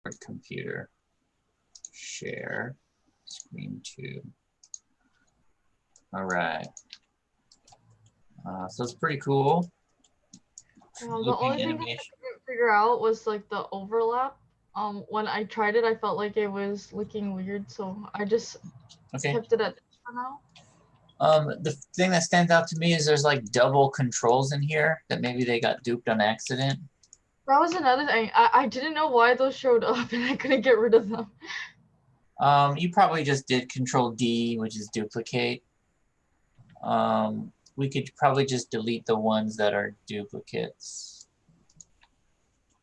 different computer. Share screen 2. All right. So it's pretty cool. The only thing I couldn't figure out was like the overlap. When I tried it, I felt like it was looking weird, so I just kept it at this for now. The thing that stands out to me is there's like double controls in here that maybe they got duped on accident. That was another thing. I didn't know why those showed up and I couldn't get rid of them. You probably just did Control D, which is duplicate. We could probably just delete the ones that are duplicates.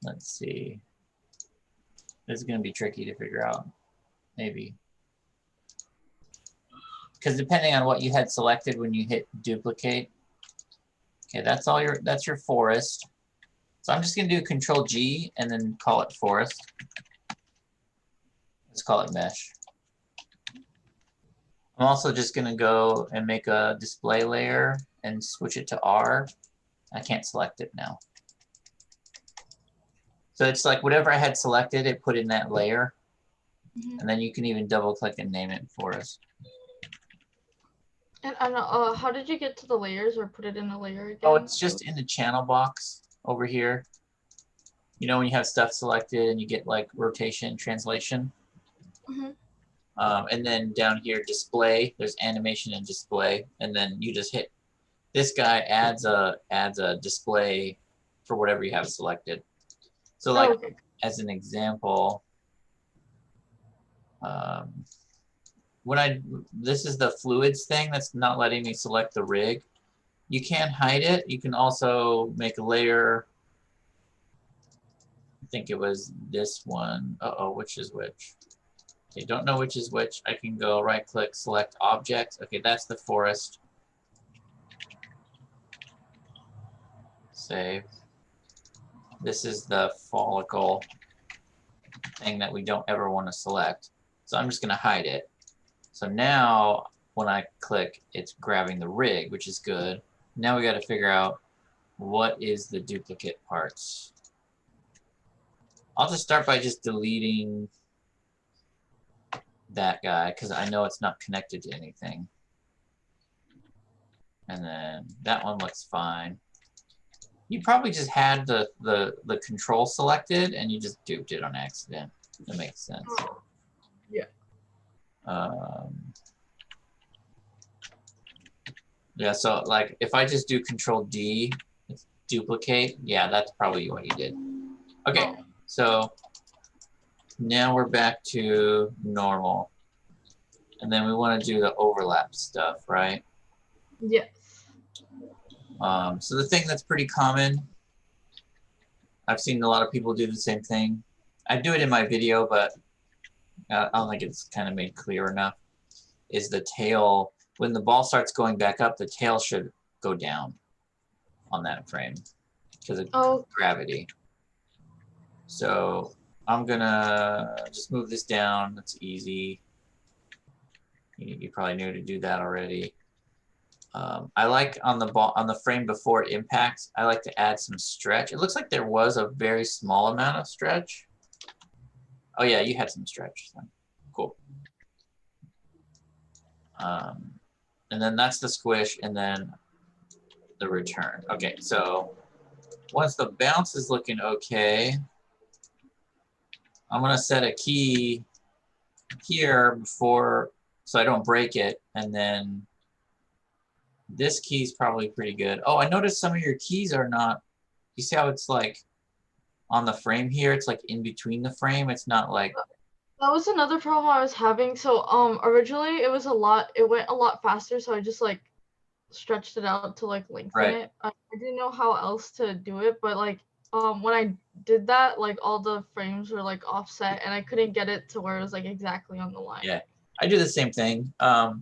Let's see. This is going to be tricky to figure out, maybe. Because depending on what you had selected when you hit duplicate. Okay, that's your forest. So I'm just going to do Control G and then call it forest. Let's call it mesh. I'm also just going to go and make a display layer and switch it to R. I can't select it now. So it's like whatever I had selected, it put in that layer. And then you can even double click and name it forest. And how did you get to the layers or put it in a layer again? Oh, it's just in the channel box over here. You know when you have stuff selected and you get like rotation, translation? And then down here, display, there's animation and display. And then you just hit, this guy adds a display for whatever you have selected. So like, as an example, this is the fluids thing that's not letting me select the rig. You can hide it. You can also make a layer. I think it was this one. Uh-oh, which is which? Okay, don't know which is which. I can go right click, select object. Okay, that's the forest. Save. This is the follicle thing that we don't ever want to select. So I'm just going to hide it. So now when I click, it's grabbing the rig, which is good. Now we got to figure out what is the duplicate parts. I'll just start by just deleting that guy because I know it's not connected to anything. And then that one looks fine. You probably just had the control selected and you just duped it on accident. That makes sense. Yeah. Yeah, so like if I just do Control D, duplicate, yeah, that's probably what you did. Okay, so now we're back to normal. And then we want to do the overlap stuff, right? Yes. So the thing that's pretty common, I've seen a lot of people do the same thing. I do it in my video, but I don't think it's kind of made clear enough, is the tail. When the ball starts going back up, the tail should go down on that frame because of gravity. So I'm gonna just move this down. That's easy. You probably knew to do that already. I like on the frame before it impacts, I like to add some stretch. It looks like there was a very small amount of stretch. Oh yeah, you had some stretch. Cool. And then that's the squish and then the return. Okay, so once the bounce is looking okay, I'm gonna set a key here before, so I don't break it, and then this key is probably pretty good. Oh, I noticed some of your keys are not, you see how it's like on the frame here, it's like in between the frame, it's not like. That was another problem I was having. So originally it went a lot faster, so I just like stretched it out to like lengthen it. I didn't know how else to do it, but like when I did that, like all the frames were like offset and I couldn't get it to where it was like exactly on the line. Yeah, I do the same thing. You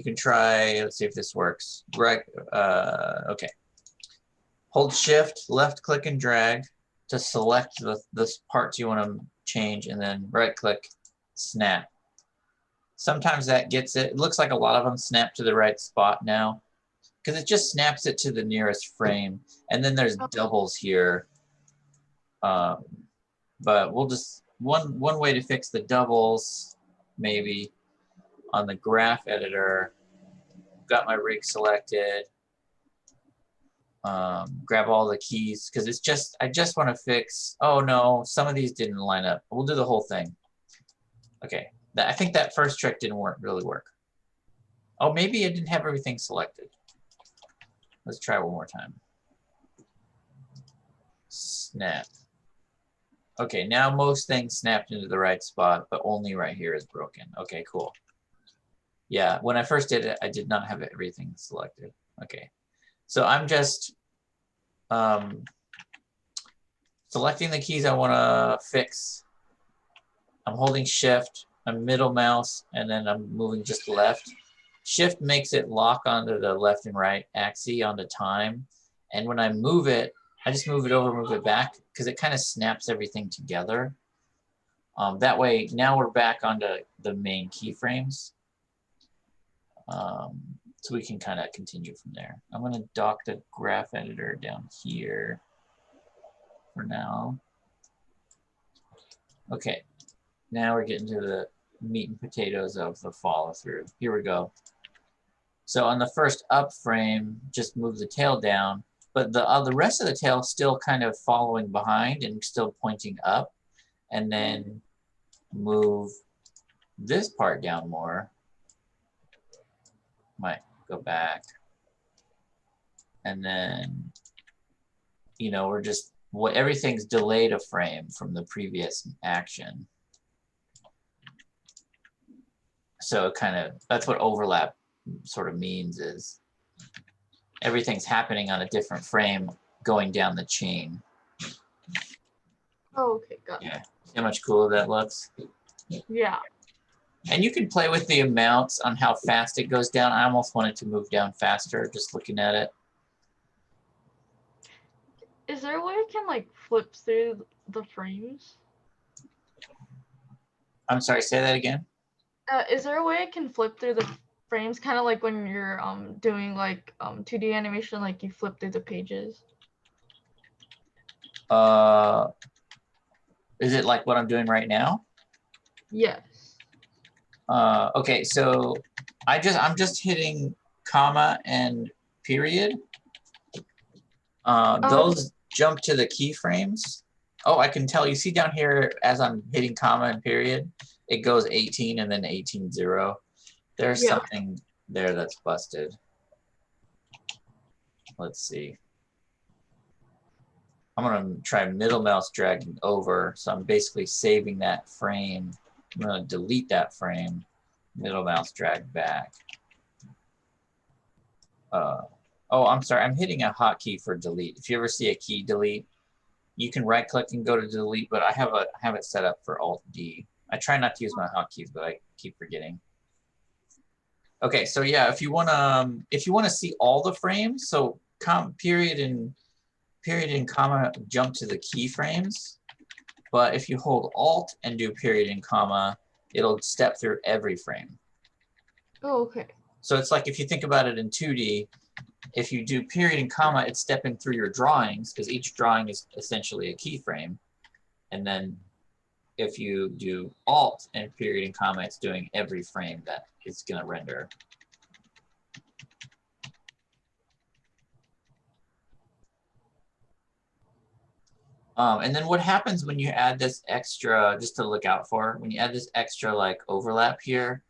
can try, let's see if this works. Right, okay. Hold shift, left click and drag to select the parts you want to change, and then right click, snap. Sometimes that gets it. It looks like a lot of them snap to the right spot now because it just snaps it to the nearest frame. And then there's doubles here. But we'll just, one way to fix the doubles, maybe, on the graph editor, got my rig selected, grab all the keys, because it's just, I just want to fix, oh no, some of these didn't line up. We'll do the whole thing. Okay, I think that first trick didn't really work. Oh, maybe I didn't have everything selected. Let's try one more time. Snap. Okay, now most things snapped into the right spot, but only right here is broken. Okay, cool. Yeah, when I first did it, I did not have everything selected. Okay, so I'm just selecting the keys I want to fix. I'm holding shift, I'm middle mouse, and then I'm moving just left. Shift makes it lock onto the left and right axis onto time. And when I move it, I just move it over, move it back, because it kind of snaps everything together. That way, now we're back onto the main keyframes. So we can kind of continue from there. I'm going to dock the graph editor down here for now. Okay, now we're getting to the meat and potatoes of the follow through. Here we go. So on the first up frame, just move the tail down, but the rest of the tail still kind of following behind and still pointing up, and then move this part down more. Might go back, and then, you know, we're just, everything's delayed a frame from the previous action. So kind of, that's what overlap sort of means, is everything's happening on a different frame going down the chain. Oh, okay, got it. Yeah, see how much cooler that looks? Yeah. And you can play with the amounts on how fast it goes down. I almost want it to move down faster just looking at it. Is there a way I can like flip through the frames? I'm sorry, say that again. Is there a way I can flip through the frames, kind of like when you're doing like 2D animation, like you flip through the pages? Is it like what I'm doing right now? Yes. Okay, so I'm just hitting comma and period. Those jump to the keyframes. Oh, I can tell. You see down here as I'm hitting comma and period, it goes 18 and then 18 0. There's something there that's busted. Let's see. I'm gonna try middle mouse dragging over. So I'm basically saving that frame. I'm gonna delete that frame. Middle mouse drag back. Oh, I'm sorry. I'm hitting a hotkey for delete. If you ever see a key delete, you can right click and go to delete, but I have it set up for Alt D. I try not to use my hotkeys, but I keep forgetting. Okay, so yeah, if you wanna see all the frames, so period and comma jump to the keyframes, but if you hold Alt and do period and comma, it'll step through every frame. Oh, okay. So it's like if you think about it in 2D, if you do period and comma, it's stepping through your drawings because each drawing is essentially a keyframe. And then if you do Alt and period and comma, it's doing every frame that it's going to render. And then what happens when you add this extra, just to look out for, when you add this extra like overlap here,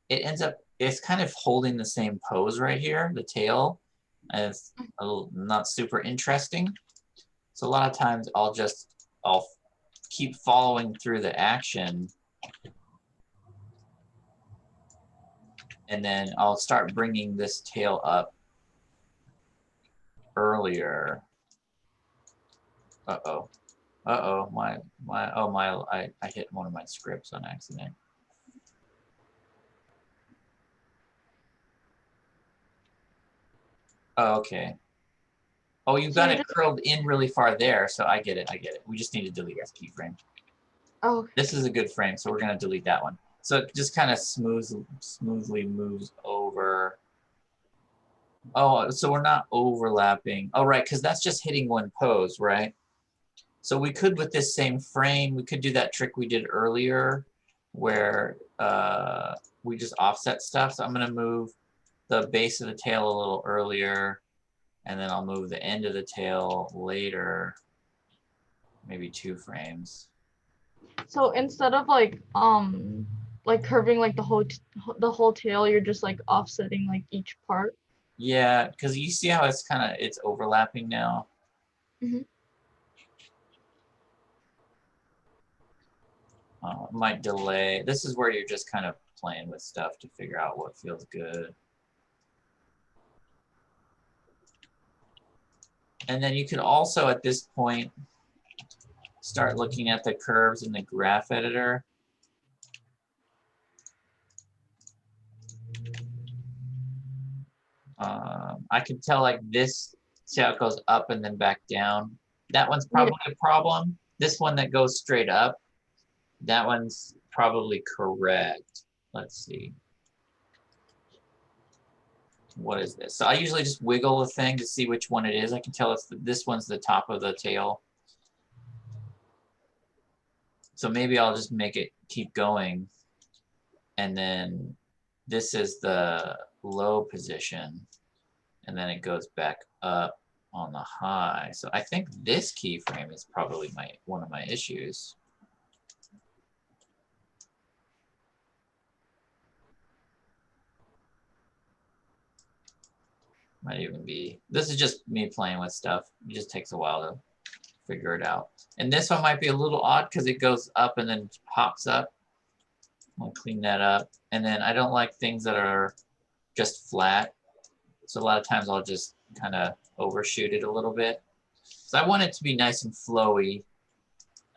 it ends up, it's kind of holding the same pose right here, the tail, and it's not super interesting. So a lot of times I'll keep following through the action, and then I'll start bringing this tail up earlier. Uh-oh. Uh-oh, I hit one of my scripts on accident. Oh, okay. Oh, you got it curled in really far there, so I get it, We just need to delete this keyframe. Oh, okay. This is a good frame, so we're gonna delete that one. So it just kind of smoothly moves over. Oh, so we're not overlapping. Oh, right, because that's just hitting one pose, right? So we could, with this same frame, we could do that trick we did earlier where we just offset stuff. So I'm going to move the base of the tail a little earlier, and then I'll move the end of the tail later, maybe 2 frames. So instead of like curving like the whole tail, you're just like offsetting like each part. Yeah, because you see how it's overlapping now. Mm-hmm. Might delay. This is where you're just kind of playing with stuff to figure out what feels good. And then you could also, at this point, start looking at the curves in the graph editor. I can tell like this, see how it goes up and then back down. That one's probably a problem. This one that goes straight up, that one's probably correct. Let's see. What is this? So I usually just wiggle the thing to see which one it is. I can tell this one's the top of the tail. So maybe I'll just make it keep going. And then this is the low position. And then it goes back up on the high. So I think this keyframe is probably one of my issues. Might even be, this is just me playing with stuff. It just takes a while to figure it out. And this one might be a little odd because it goes up and then pops up. I'll clean that up. And then I don't like things that are just flat. So a lot of times I'll just kind of overshoot it a little bit. So I want it to be nice and flowy.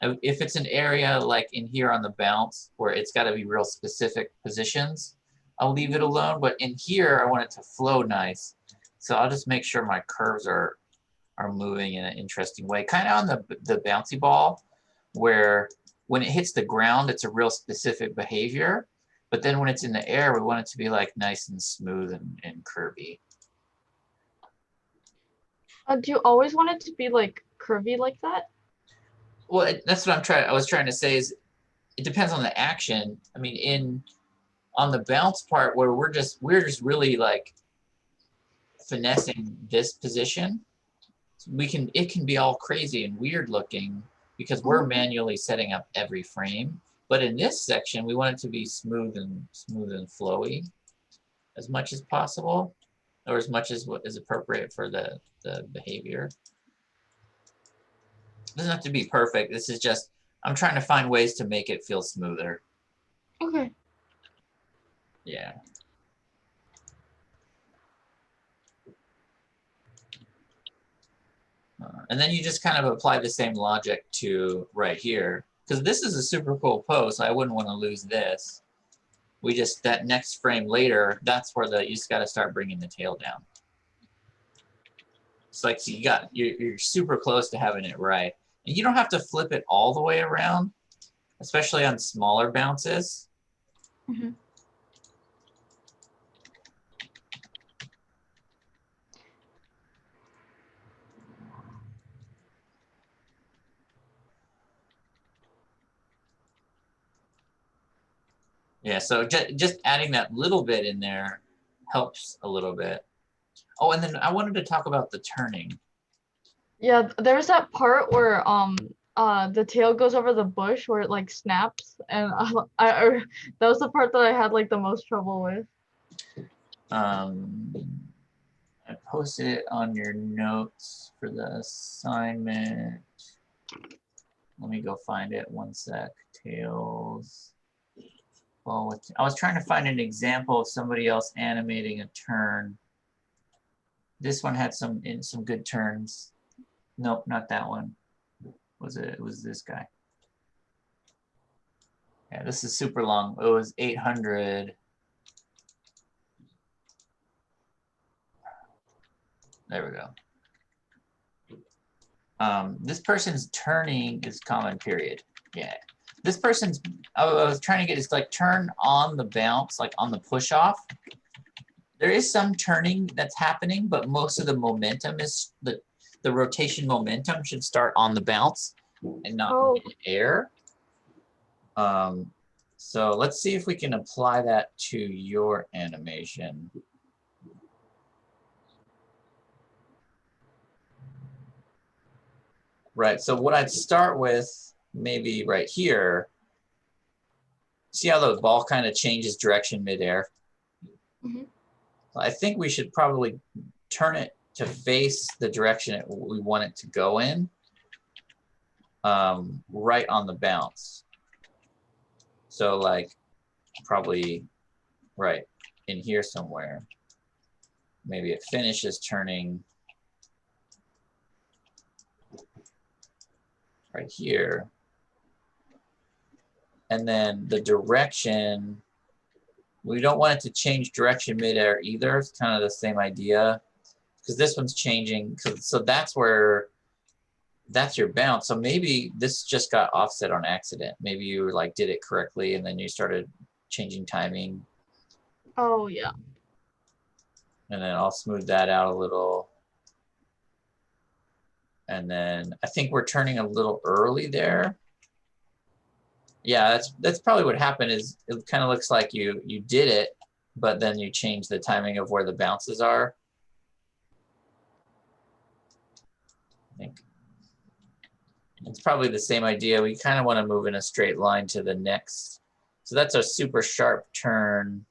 If it's an area like in here on the bounce where it's got to be real specific positions, I'll leave it alone. But in here, I want it to flow nice. So I'll just make sure my curves are moving in an interesting way. Kind of on the bouncy ball, where when it hits the ground, it's a real specific behavior. But then when it's in the air, we want it to be like nice and smooth and curvy. Do you always want it to be like curvy like that? Well, that's what I was trying to say is it depends on the action. I mean, on the bounce part where we're just really like finessing this position, it can be all crazy and weird looking because we're manually setting up every frame. But in this section, we want it to be smooth and flowy as much as possible, or as much as what is appropriate for the behavior. It doesn't have to be perfect. This is just, I'm trying to find ways to make it feel smoother. Okay. Yeah. And then you just kind of apply the same logic to right here, because this is a super cool pose, so I wouldn't want to lose this. We just, that next frame later, that's where you just got to start bringing the tail down. It's like, so you're super close to having it right. And you don't have to flip it all the way around, especially on smaller bounces. Mm-hmm. Yeah, so just adding that little bit in there helps a little bit. Oh, and then I wanted to talk about the turning. Yeah, there's that part where the tail goes over the bush where it like snaps, and that was the part that I had like the most trouble with. I posted it on your notes for the assignment. Let me go find it. One sec. Tails. Well, I was trying to find an example of somebody else animating a turn. This one had some good turns. Nope, not that one. It was this guy. Yeah, this is super long. It was 800. There we go. This person's turning is common period. Yeah. This person's, I was trying to get is like turn on the bounce, like on the push off. There is some turning that's happening, but most of the momentum is the rotation momentum should start on the bounce. and not Oh, mid-air. So let's see if we can apply that to your animation. Right, so what I'd start with, maybe right here, see how the ball kind of changes direction midair? mm-hmm. I think we should probably turn it to face the direction we want it to go in, right on the bounce. So like probably right in here somewhere. Maybe it finishes turning right here. And then the direction, we don't want it to change direction midair either. It's kind of the same idea because this one's changing. So that's where, that's your bounce. So maybe this just got offset on accident. Maybe you like did it correctly and then you started changing timing. Oh, yeah. And then I'll smooth that out a little. And then I think we're turning a little early there. Yeah, that's probably what happened. Is it kind of looks like you did it, but then you change the timing of where the bounces are. I think it's probably the same idea. We kind of want to move in a straight line to the next. So that's a super sharp turn.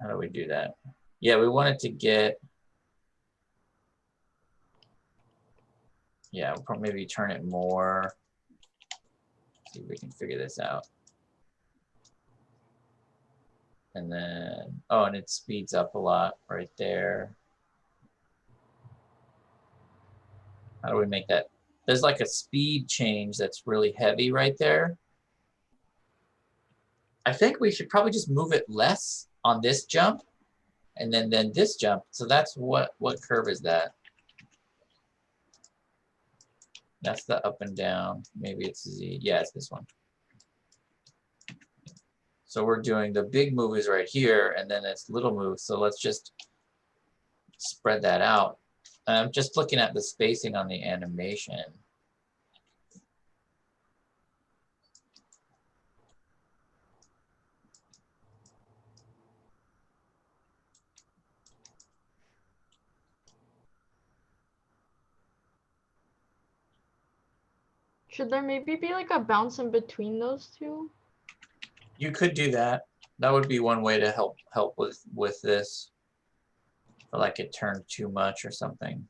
How do we do that? Yeah, we want it to get, yeah, we'll probably maybe turn it more. See if we can figure this out. And then, oh, and it speeds up a lot right there. How do we make that? There's like a speed change that's really heavy right there. I think we should probably just move it less on this jump and then this jump. So that's what curve is that? That's the up and down. Maybe it's Z. Yeah, it's this one. So we're doing the big move is right here and then it's little move. So let's just spread that out. I'm just looking at the spacing on the animation. Should there maybe be like a bounce in between those two? You could do that. That would be one way to help with this. Or like it turned too much or something.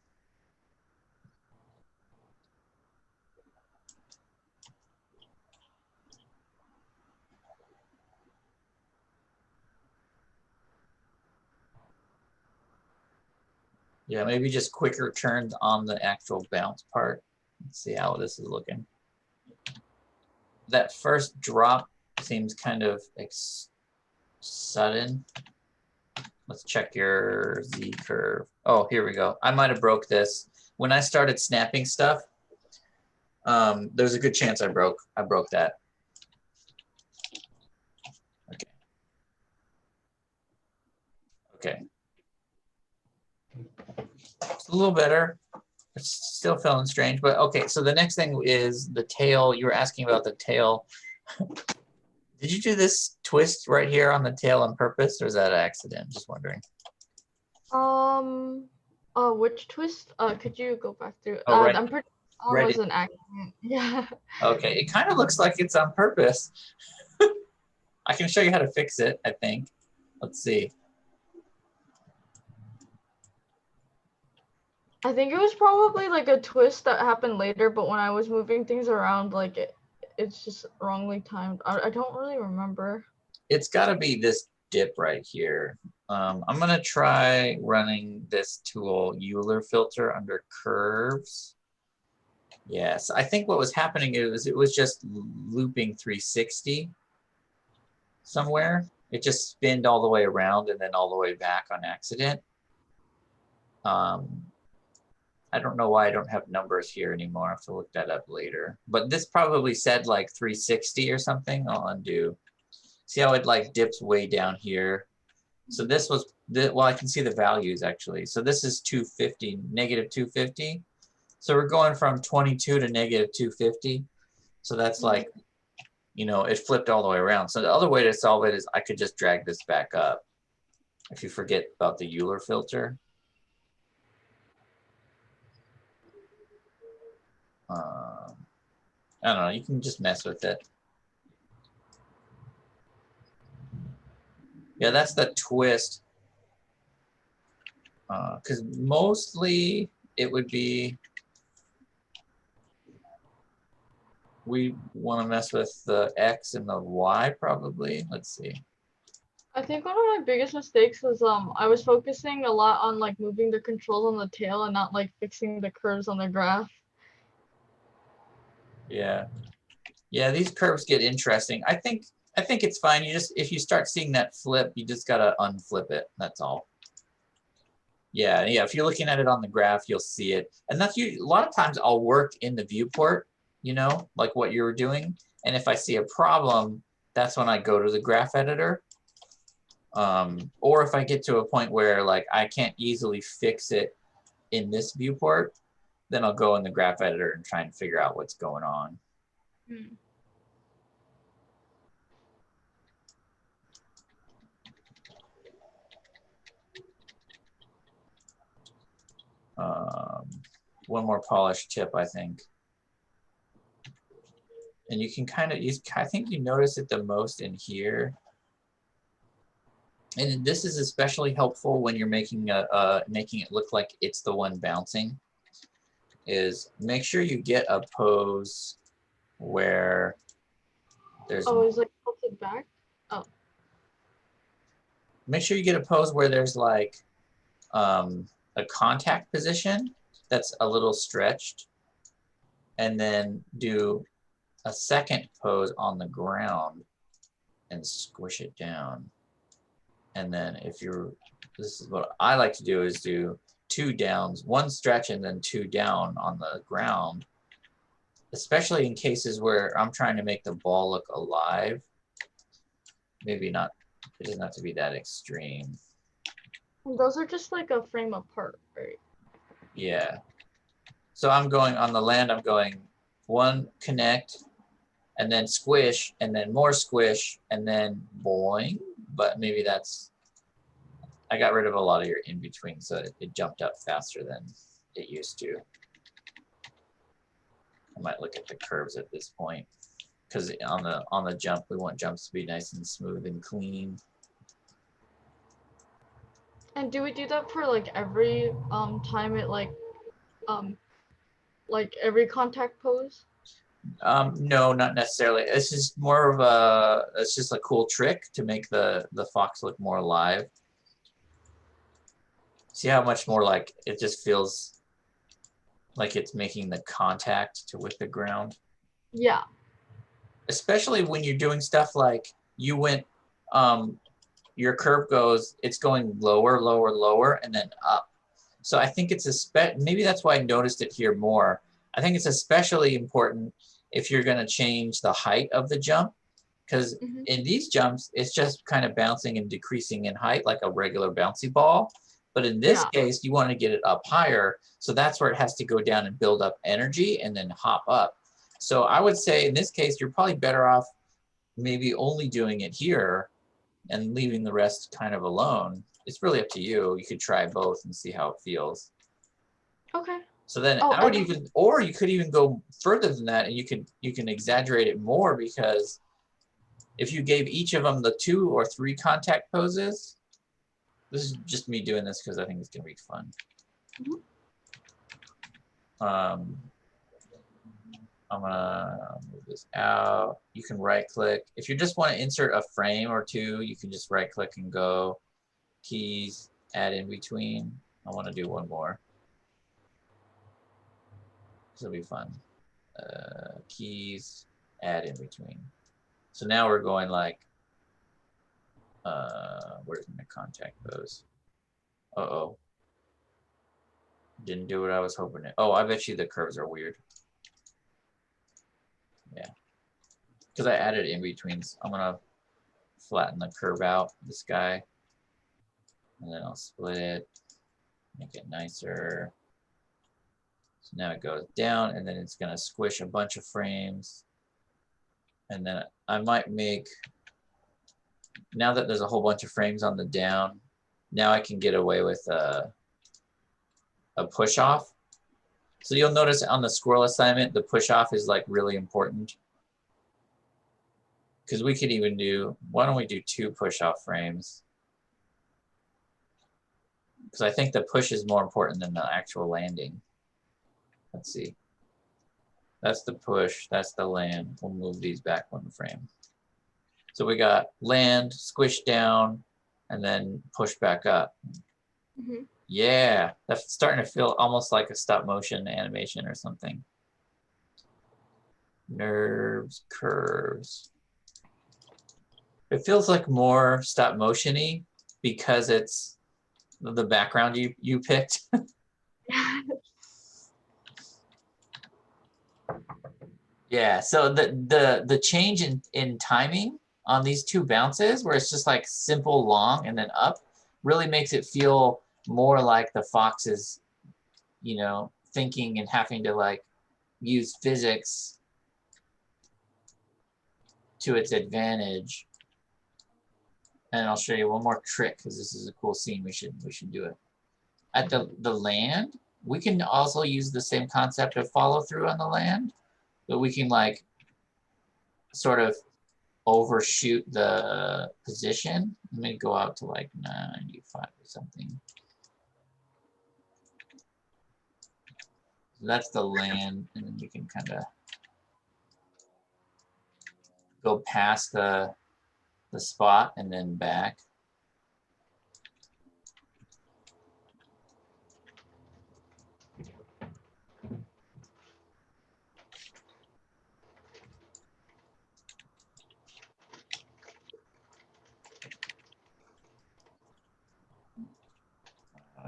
Yeah, maybe just quicker turns on the actual bounce part. Let's see how this is looking. That first drop seems kind of sudden. Let's check your Z curve. Oh, here we go. I might have broke this. When I started snapping stuff, there's a good chance I broke that. Okay. Okay. It's a little better. It's still feeling strange, but okay. So the next thing is the tail. You were asking about the tail. Did you do this twist right here on the tail on purpose, or is that an accident? Just wondering. Which twist? Could you go back through? Oh, right. I'm pretty. Right. Was an accident. Yeah. Okay, it kind of looks like it's on purpose. I can show you how to fix it, I think. Let's see. I think it was probably like a twist that happened later, but when I was moving things around, like it's just wrongly timed. I don't really remember. It's got to be this dip right here. I'm going to try running this tool, Euler filter, under curves. Yes, I think what was happening is it was just looping 360 somewhere. It just spinned all the way around and then all the way back on accident. I don't know why I don't have numbers here anymore. I have to look that up later. But this probably said like 360 or something. I'll undo. See how it like dips way down here? So this was well, I can see the values actually. So this is 250, negative 250. So we're going from 22 to negative 250. So that's like, you know, it flipped all the way around. So the other way to solve it is I could just drag this back up. If you forget about the Euler filter. I don't know, you can just mess with it. Yeah, that's the twist. Because mostly it would be, we want to mess with the X and the Y probably. Let's see. I think one of my biggest mistakes was I was focusing a lot on like moving the controls on the tail and not like fixing the curves on the graph. Yeah. Yeah, these curves get interesting. I think it's fine. You just, if you start seeing that flip, you just gotta unflip it. That's all. Yeah, yeah. If you're looking at it on the graph, you'll see it. And that's a lot of times I'll work in the viewport, you know, like what you were doing. And if I see a problem, that's when I go to the graph editor. Or if I get to a point where like I can't easily fix it in this viewport, then I'll go in the graph editor and try and figure out what's going on. One more polished tip, I think. And you can kind of, I think you notice it the most in here. And this is especially helpful when you're making making it look like it's the one bouncing. Is make sure you get a pose where there's. Oh, it's like tilted back. Oh. Make sure you get a pose where there's like a contact position that's a little stretched, and then do a second pose on the ground and squish it down. And then if you're, this is what I like to do, is do 2 downs, 1 stretch and then 2 down on the ground, especially in cases where I'm trying to make the ball look alive. Maybe not, it doesn't have to be that extreme. And those are just like a frame apart, right? Yeah. So I'm going on the land, I'm going 1 connect, and then squish, and then more squish, and then boing. But maybe that's, I got rid of a lot of your in between, so it jumped up faster than it used to. I might look at the curves at this point, because on the jump, we want jumps to be nice and smooth and clean. And do we do that for like every time it like every contact pose? No, not necessarily. It's just more of a, it's just a cool trick to make the fox look more alive. See how much more like it just feels like it's making the contact with the ground? Yeah. Especially when you're doing stuff like you went, your curve goes, it's going lower, lower, lower, and then up. So I think it's maybe that's why I noticed it here more. I think it's especially important if you're going to change the height of the jump, because in these jumps, it's just kind of bouncing and decreasing in height like a regular bouncy ball. But in this case, you want to get it up higher. So that's where it has to go down and build up energy and then hop up. So I would say in this case, you're probably better off maybe only doing it here and leaving the rest kind of alone. It's really up to you. You could try both and see how it feels. Okay. So then I would even, or you could even go further than that, and you can exaggerate it more, because if you gave each of them the 2 or 3 contact poses, this is just me doing this because I think it's gonna be fun. I'm gonna move this out. You can right click. If you just want to insert a frame or 2, you can just right click and go keys, add in between. I want to do one more. This will be fun. Keys, add in between. So now we're going like, where's my contact pose? Uh-oh. Didn't do what I was hoping it. Oh, I bet you the curves are weird. Yeah. Because I added in betweens. I'm gonna flatten the curve out, this guy. And then I'll split it, make it nicer. So now it goes down, and then it's gonna squish a bunch of frames. And then I might make, now that there's a whole bunch of frames on the down, now I can get away with a push off. So you'll notice on the squirrel assignment, the push off is like really important. Because we could even do, why don't we do 2 push off frames? Because I think the push is more important than the actual landing. Let's see. That's the push, that's the land. We'll move these back 1 frame. So we got land, squish down, and then push back up. Mm-hmm. Yeah, that's starting to feel almost like a stop motion animation or something. Nerves, curves. It feels like more stop motion-y because it's the background you picked. Yeah, so the change in timing on these 2 bounces, where it's just like simple long and then up, really makes it feel more like the fox is, you know, thinking and having to like use physics to its advantage. And I'll show you one more trick because this is a cool scene. We should do it. At the land, we can also use the same concept of follow through on the land, but we can like sort of overshoot the position. Let me go out to like 95 or something. So that's the land, and then we can kind of go past the spot and then back.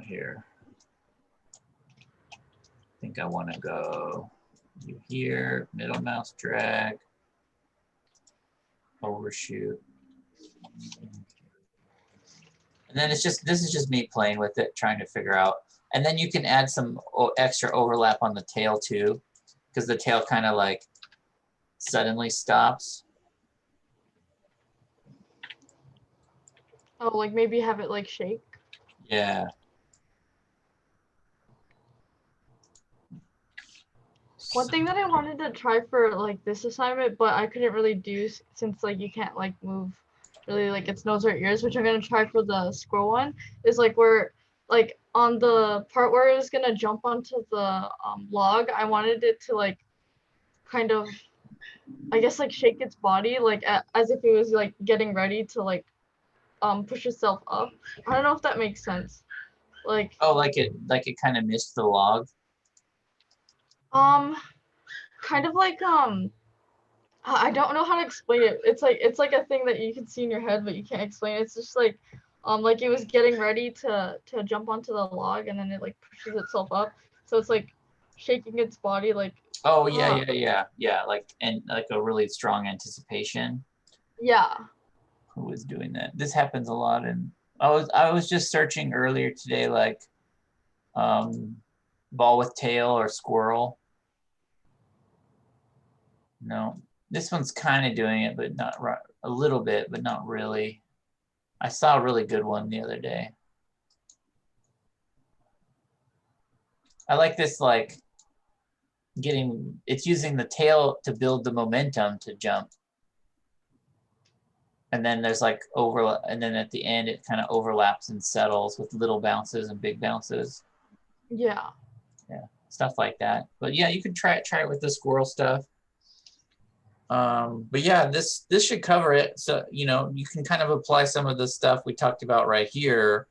Here. I think I want to go here, middle mouse drag, overshoot. And then it's just, this is just me playing with it, trying to figure out. And then you can add some extra overlap on the tail too, because the tail kind of like suddenly stops. Oh, like maybe have it like shake. Yeah. One thing that I wanted to try for like this assignment, but I couldn't really do since like you can't like move really like its nose or ears, which I'm gonna try for the squirrel one, is like where like on the part where it was gonna jump onto the log, I wanted it to like kind of, I guess like shake its body like as if it was like getting ready to like push itself up. I don't know if that makes sense. Like Oh, like it kind of missed the log. kind of like I don't know how to explain it. It's like a thing that you can see in your head, but you can't explain it. It's just like it was getting ready to jump onto the log, and then it like pushes itself up. So it's like shaking its body, like. Oh yeah. Like, and like a really strong anticipation. Yeah. Who was doing that? This happens a lot, and I was just searching earlier today, like ball with tail or squirrel. No, this one's kind of doing it, but not a little bit, but not really. I saw a really good one the other day. I like this, like it's using the tail to build the momentum to jump. And then there's like overlap, and then at the end it kind of overlaps and settles with little bounces and big bounces. Yeah. Yeah, stuff like that. But yeah, you can try it with the squirrel stuff. But yeah, this should cover it. So, you know, you can kind of apply some of the stuff we talked about right here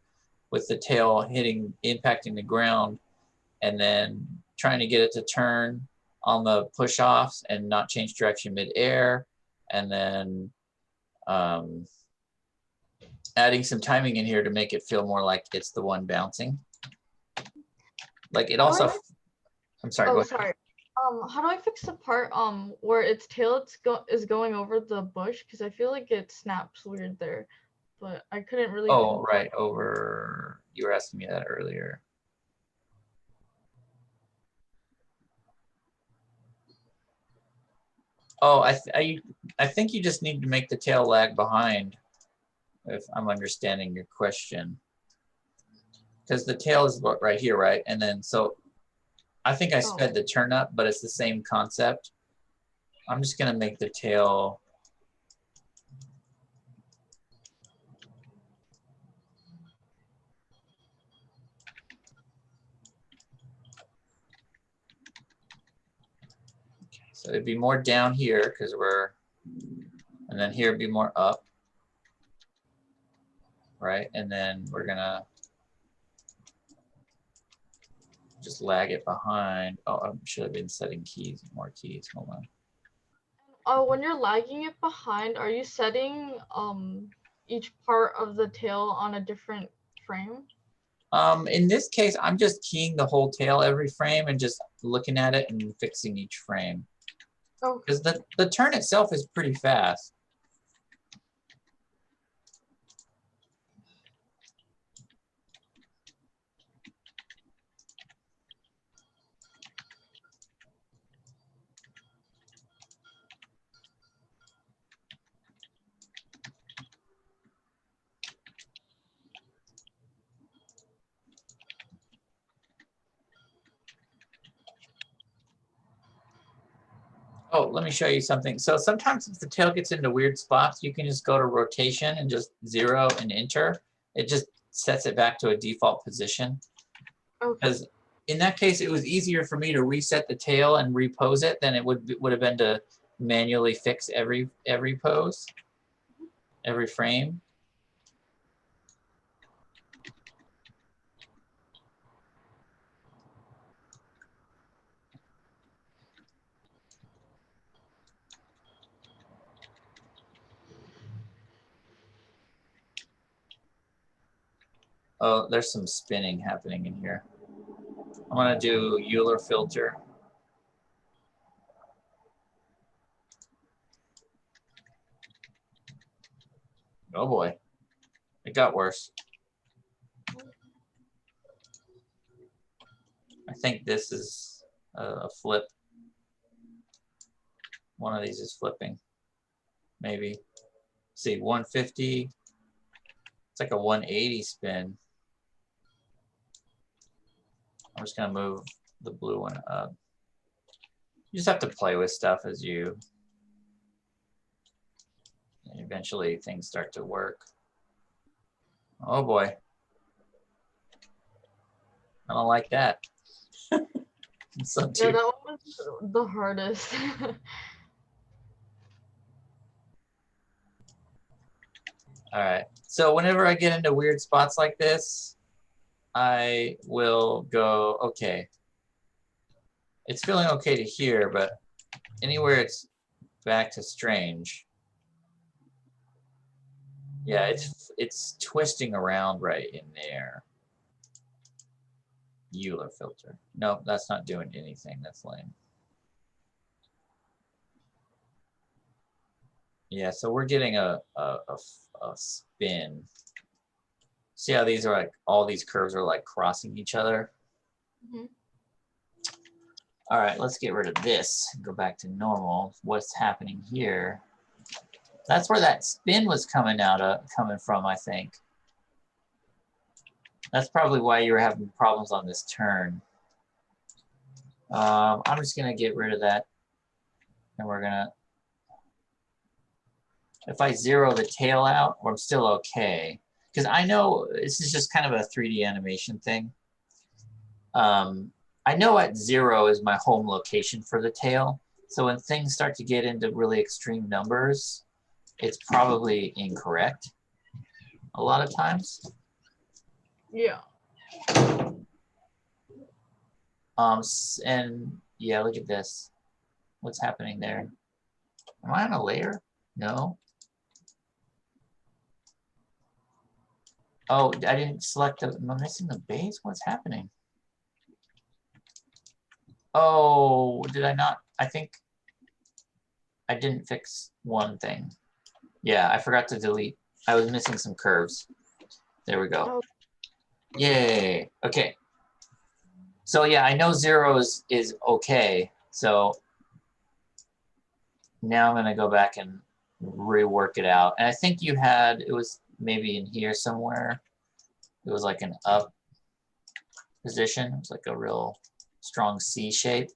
with the tail impacting the ground, and then trying to get it to turn on the push-offs and not change direction mid-air, and then adding some timing in here to make it feel more like it's the one bouncing. Like it also, I'm sorry, go ahead. Sorry. How do I fix the part where its tail is going over the bush? Because I feel like it snaps weird there. but I couldn't really Oh, pinpoint. right, over, you were asking me that earlier. Oh, I think you just need to make the tail lag behind, if I'm understanding your question. Because the tail is right here, right? And then, so I think I sped the turn up, but it's the same concept. I'm just gonna make the tail. So it'd be more down here because we're, and then here it'd be more up, right? And then we're gonna just lag it behind. Oh, I should have been setting keys, more keys. Hold on. When you're lagging it behind, are you setting each part of the tail on a different frame? In this case, I'm just keying the whole tail every frame and just looking at it and fixing each frame. Because the turn itself is pretty fast. Oh, let me show you something. So sometimes if the tail gets into weird spots, you can just go to rotation and just 0 and enter. It just sets it back to a default position. Because in that case, it was easier for me to reset the tail and repose it than it would have been to manually fix every pose, every frame. Oh, there's some spinning happening in here. I'm gonna do Euler filter. Oh boy, it got worse. I think this is a flip. One of these is flipping, maybe. See, 150. It's like a 180 spin. I'm just gonna move the blue one up. You just have to play with stuff as you, and eventually things start to work. Oh boy. I don't like that. So Yeah, that one was the hardest. All right. So whenever I get into weird spots like this, I will go, okay. It's feeling okay to here, but anywhere it's back to strange. Yeah, it's twisting around right in there. Euler filter. No, that's not doing anything. That's lame. Yeah, so we're getting a spin. See how these are like, all these curves are like crossing each other? Mm-hmm. All right, let's get rid of this and go back to normal. What's happening here? That's where that spin was coming from, I think. That's probably why you were having problems on this turn. I'm just gonna get rid of that. And we're gonna, if I zero the tail out, we're still okay. Because I know this is just kind of a 3D animation thing. I know at 0 is my home location for the tail. So when things start to get into really extreme numbers, it's probably incorrect a lot of times. Yeah. And yeah, look at this. What's happening there? Am I on a layer? No. Oh, I didn't select the, am I missing the base? What's happening? Oh, did I not? I think I didn't fix one thing. Yeah, I forgot to delete I was missing some curves. There we go. Oh. Yay. Okay. So yeah, I know 0 is okay. So now I'm going to go back and rework it out. And I think you had, it was maybe in here somewhere. It was like an up position. It was like a real strong C shape.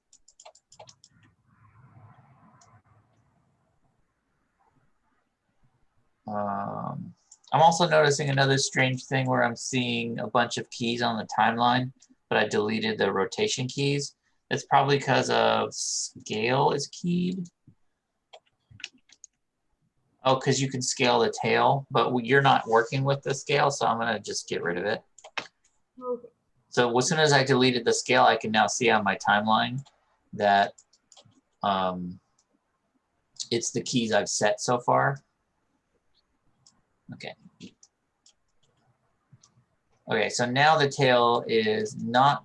I'm also noticing another strange thing where I'm seeing a bunch of keys on the timeline, but I deleted the rotation keys. It's probably because of scale is keyed. Oh, because you can scale the tail, but you're not working with the scale, so I'm going to just get rid of it. Okay. So as soon as I deleted the scale, I can now see on my timeline that it's the keys I've set so far. Okay. Okay, so now the tail is not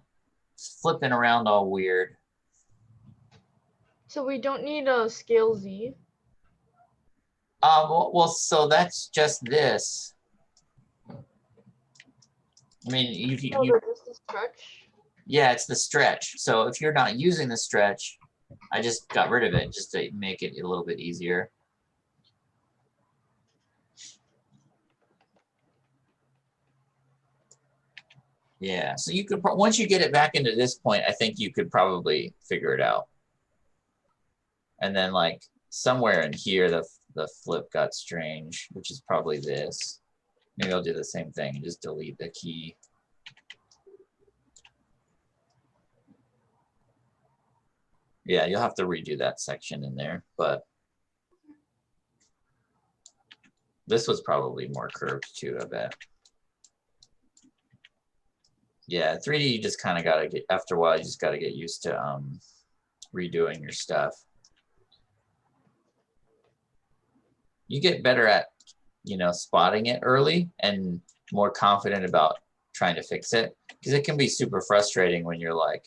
flipping around all weird. So we don't need a scale Z. Well, so that's just this. I mean, Just a stretch. Yeah, it's the stretch. So if you're not using the stretch, I just got rid of it just to make it a little bit easier. Yeah, so you could, once you get it back into this point, I think you could probably figure it out. And then like somewhere in here, the flip got strange, which is probably this. Maybe I'll do the same thing and just delete the key. Yeah, you'll have to redo that section in there, but this was probably more curved too, I bet. Yeah, 3D, you just kind of got to get, after a while, you just got to get used to redoing your stuff. You get better at, spotting it early and more confident about trying to fix it, because it can be super frustrating when you're like,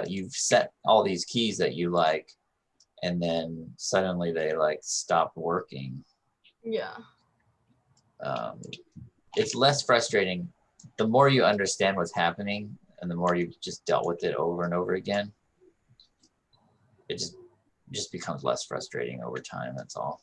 you've set all these keys that you like, and then suddenly they like stop working. Yeah. It's less frustrating the more you understand what's happening and the more you've just dealt with it over and over again. It just becomes less frustrating over time, that's all.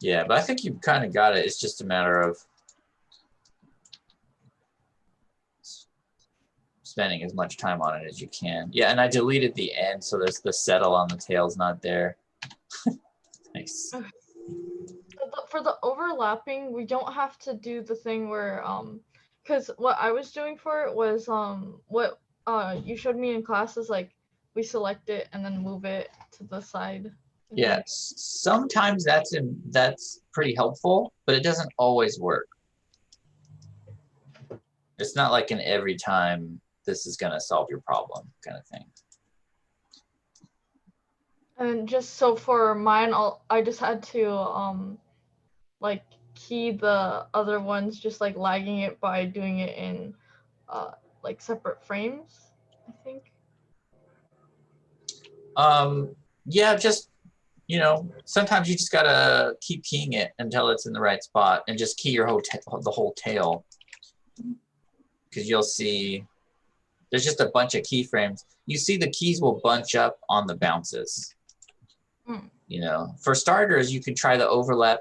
Yeah, but I think you've kind of got it. It's just a matter of spending as much time on it as you can. Yeah, and I deleted the end, so there's the settle on the tail's not there. Nice. For the overlapping, we don't have to do the thing where because what I was doing for it was what you showed me in class is like we select it and then move it to the side. Yeah, sometimes that's pretty helpful, but it doesn't always work. It's not like in every time this is going to solve your problem kind of thing. And just so for mine, I just had to like key the other ones, just like lagging it by doing it in like separate frames, I think. Yeah, just sometimes you just gotta keep keying it until it's in the right spot, and just key your the whole tail, because you'll see there's just a bunch of keyframes. You see the keys will bunch up on the bounces. For starters, you can try the overlap,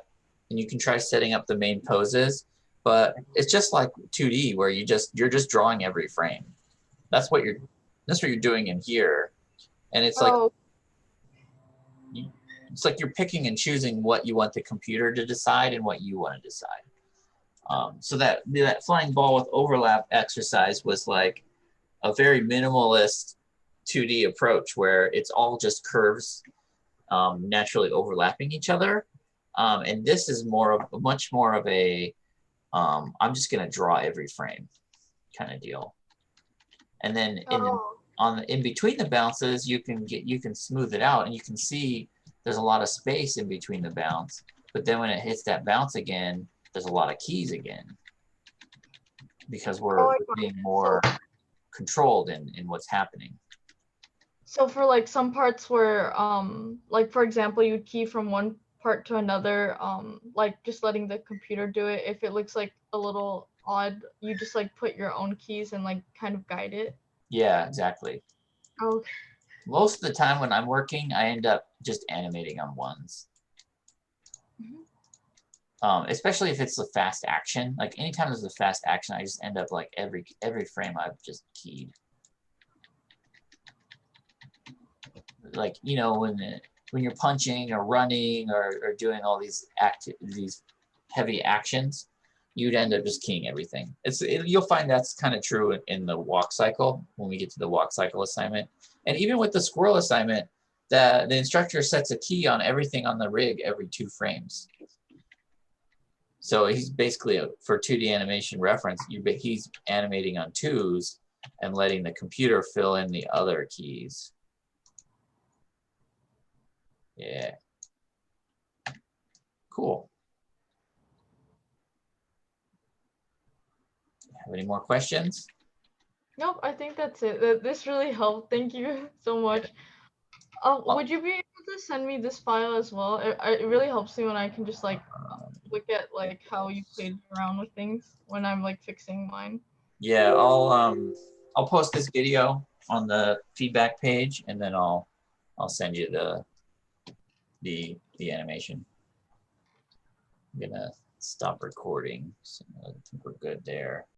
and you can try setting up the main poses, but it's just like 2D where you're just drawing every frame. That's what you're doing in here, and it's like it's like you're picking and choosing what you want the computer to decide and what you want to decide. So that flying ball with overlap exercise was like a very minimalist 2D approach where it's all just curves naturally overlapping each other. And this is much more of a I'm just going to draw every frame kind of deal. And then in between the bounces, you can smooth it out, and you can see there's a lot of space in between the bounce. But then when it hits that bounce again, there's a lot of keys again, because we're being more controlled in what's happening. So for like some parts where like for example you key from one part to another, like just letting the computer do it, if it looks like a little odd, you just like put your own keys and like kind of guide it. Yeah, exactly. Okay. Most of the time when I'm working, I end up just animating on ones. Especially if it's a fast action. Like anytime there's a fast action, I just end up like every frame I've just keyed. Like, you know, when you're punching or running or doing all these heavy actions, you'd end up just keying everything. You'll find that's kind of true in the walk cycle when we get to the walk cycle assignment. And even with the squirrel assignment, the instructor sets a key on everything on the rig every 2 frames. So he's basically, for 2D animation reference, he's animating on 2s and letting the computer fill in the other keys. Yeah. Cool. Have any more questions? Nope, I think that's it. This really helped. Thank you so much. Would you be able to send me this file as well? It really helps me when I can just like look at like how you played around with things when I'm like fixing mine. Yeah, I'll post this video on the feedback page, and then I'll send you the animation. I'm gonna stop recording, so I think we're good there.